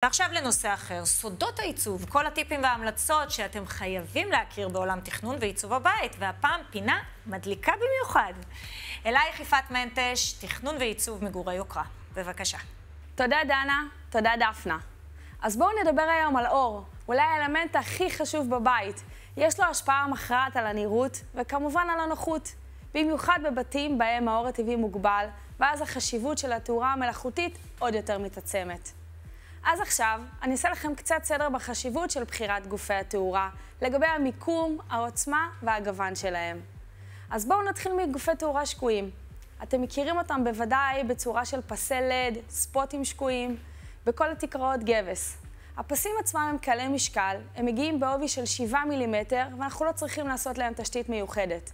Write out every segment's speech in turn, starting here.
ועכשיו לנושא אחר, סודות העיצוב, כל הטיפים וההמלצות שאתם חייבים להכיר בעולם תכנון ועיצוב הבית, והפעם פינה מדליקה במיוחד. אלייך יפעת מנטש, תכנון ועיצוב מגורי יוקרה. בבקשה. תודה דנה, תודה דפנה. אז בואו נדבר היום על אור, אולי האלמנט הכי חשוב בבית. יש לו השפעה מכרעת על הנראות וכמובן על הנוחות. במיוחד בבתים בהם האור הטבעי מוגבל, ואז החשיבות של התאורה המלאכותית עוד יותר מתעצמת. אז עכשיו אני אעשה לכם קצת סדר בחשיבות של בחירת גופי התאורה, לגבי המיקום, העוצמה והגוון שלהם. אז בואו נתחיל מגופי תאורה שקועים. אתם מכירים אותם בוודאי בצורה של פסי לד, ספוטים שקועים, בכל התקרות גבס. הפסים עצמם הם קלי משקל, הם מגיעים בעובי של 7 מילימטר, ואנחנו לא צריכים לעשות להם תשתית מיוחדת.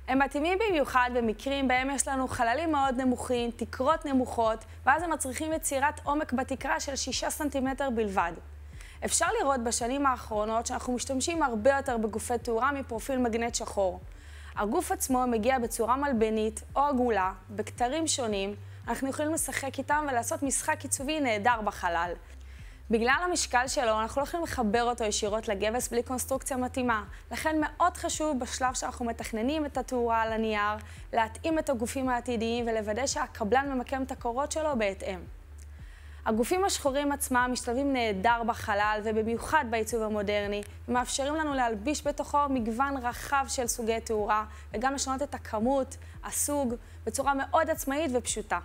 הם מתאימים במיוחד במקרים בהם יש לנו חללים מאוד נמוכים, תקרות נמוכות, ואז הם מצריכים יצירת עומק בתקרה של 6 סנטימטר בלבד. אפשר לראות בשנים האחרונות שאנחנו משתמשים הרבה יותר בגופי תאורה מפרופיל מגנט שחור. הגוף עצמו מגיע בצורה מלבנית או עגולה, בכתרים שונים, אנחנו יכולים לשחק איתם ולעשות משחק עיצובי נהדר בחלל. בגלל המשקל שלו, אנחנו לא יכולים לחבר אותו ישירות לגבס בלי קונסטרוקציה מתאימה. לכן מאוד חשוב בשלב שאנחנו מתכננים את התאורה על הנייר, להתאים את הגופים העתידיים ולוודא שהקבלן ממקם את הקורות שלו בהתאם. הגופים השחורים עצמם משתלבים נהדר בחלל ובמיוחד בעיצוב המודרני, ומאפשרים לנו להלביש בתוכו מגוון רחב של סוגי תאורה, וגם לשנות את הכמות, הסוג, בצורה מאוד עצמאית ופשוטה.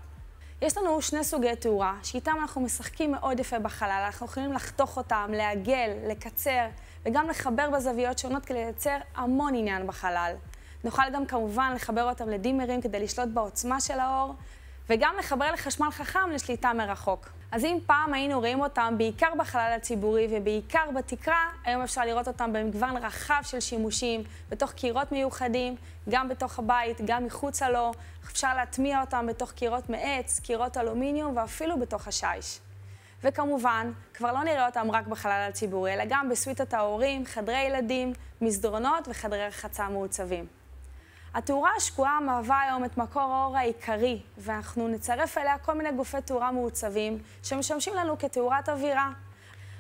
יש לנו שני סוגי תאורה, שאיתם אנחנו משחקים מאוד יפה בחלל, אנחנו יכולים לחתוך אותם, לעגל, לקצר, וגם לחבר בזוויות שונות כדי לייצר המון עניין בחלל. נוכל גם כמובן לחבר אותם לדימרים כדי לשלוט בעוצמה של האור, וגם לחבר לחשמל חכם לשליטה מרחוק. אז אם פעם היינו רואים אותם בעיקר בחלל הציבורי ובעיקר בתקרה, היום אפשר לראות אותם במגוון רחב של שימושים, בתוך קירות מיוחדים, גם בתוך הבית, גם מחוצה לו. אפשר להטמיע אותם בתוך קירות מעץ, קירות אלומיניום ואפילו בתוך השיש. וכמובן, כבר לא נראה אותם רק בחלל הציבורי, אלא גם בסוויטת ההורים, חדרי ילדים, מסדרונות וחדרי רחצה מעוצבים. התאורה השקועה מהווה היום את מקור האור העיקרי, ואנחנו נצרף אליה כל מיני גופי תאורה מעוצבים שמשמשים לנו כתאורת אווירה.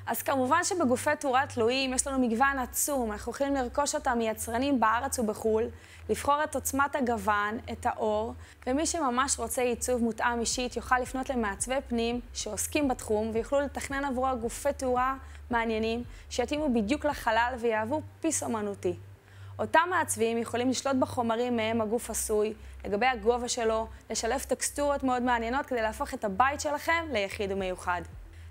אז כמובן שבגופי תאורה תלויים יש לנו מגוון עצום, אנחנו יכולים לרכוש אותם מיצרנים בארץ ובחול, לבחור את עוצמת הגוון, את האור, ומי שממש רוצה עיצוב מותאם אישית יוכל לפנות למעצבי פנים שעוסקים בתחום ויוכלו לתכנן עבורו גופי תאורה מעניינים שיתאימו בדיוק לחלל ויהוו פיס אומנותי. אותם מעצבים יכולים לשלוט בחומרים מהם הגוף עשוי, לגבי הגובה שלו, לשלב טקסטורות מאוד מעניינות כדי להפוך את הבית שלכם ליחיד ומיוחד.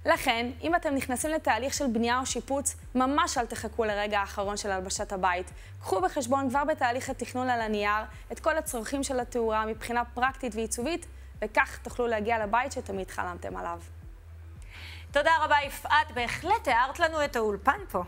לכן, אם אתם נכנסים לתהליך של בנייה או שיפוץ, ממש אל תחכו לרגע האחרון של הלבשת הבית. קחו בחשבון כבר בתהליך התכנון על הנייר את כל הצרכים של התאורה מבחינה פרקטית ועיצובית, וכך תוכלו להגיע לבית שתמיד חלמתם עליו. תודה רבה יפעת, בהחלט הערת לנו את האולפן פה.